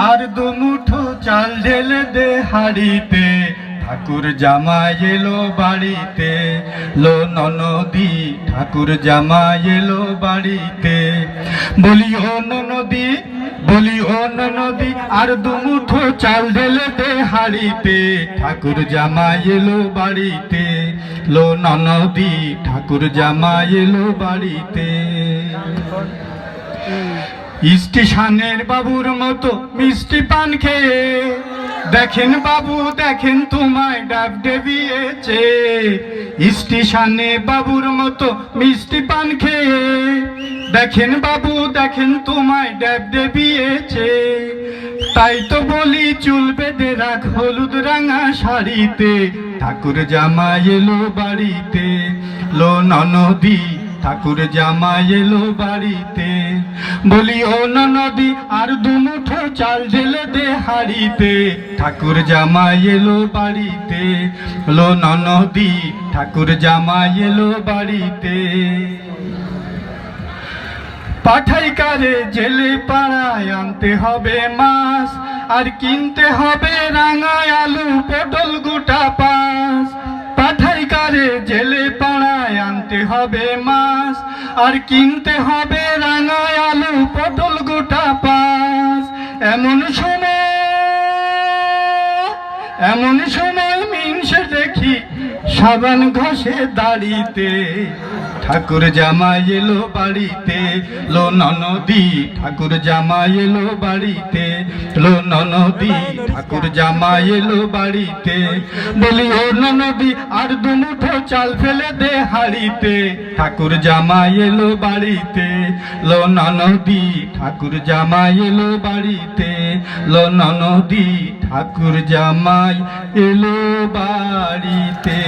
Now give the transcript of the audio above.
আর দুমুঠো চাল ঢেলে দে হাড়িতে, ঠাকুর জামাই এলো বাড়িতে। লো ননদি ঠাকুর জামাই এলো বাড়িতে। বলি ও ননদি, বলি ও ননদি, আর দুমুঠো চাল ঢেলে দে হাড়িতে, ঠাকুর জামাই এলো বাড়িতে। লো ননদি ঠাকুর জামাই এলো বাড়িতে। স্টেশনের বাবুর মতো মিষ্টি পান খেয়ে দেখেন বাবু, দেখেন তোমায় ডাক দেবিয়েছে। স্টেশনে বাবুর মতো মিষ্টি পান খেয়ে দেখেন বাবু, দেখেন তোমায় ডাক দেবিয়েছে। তাই তো বলি চুল বেঁধে রাখ হলুদ রাঙা শাড়িতে, ঠাকুর জামাই এলো বাড়িতে। লো ননদি ঠাকুর জামাই এলো বাড়িতে। বলি ও ননদি, আর দুমুঠো চাল ঢেলে দে হাড়িতে, ঠাকুর জামাই এলো বাড়িতে। লো ননদি ঠাকুর জামাই এলো বাড়িতে। পাঠাই কারে জেলে পাড়ায় আনতে হবে মাছ, আর কিনতে হবে রাঙা আলু পটল গোটা পাঁচ। পাঠাই কারে জেলে পাড়ায় আনতে হবে মাছ, আর কিনতে হবে রাঙা আলু পটল গোটা পাঁচ। এমন সময় মিনসে দেখি সাবান ঘষে দাড়িতে, ঠাকুর জামাই এলো বাড়িতে। লো ননদি ঠাকুর জামাই এলো বাড়িতে। লো ননদি ঠাকুর জামাই এলো বাড়িতে। বলি ও ননদি, আর দুমুঠো চাল ফেলে দে হাড়িতে, ঠাকুর জামাই এলো বাড়িতে। লো ননদি ঠাকুর জামাই এলো বাড়িতে। লো ননদি ঠাকুর জামাই এলো বাড়িতে।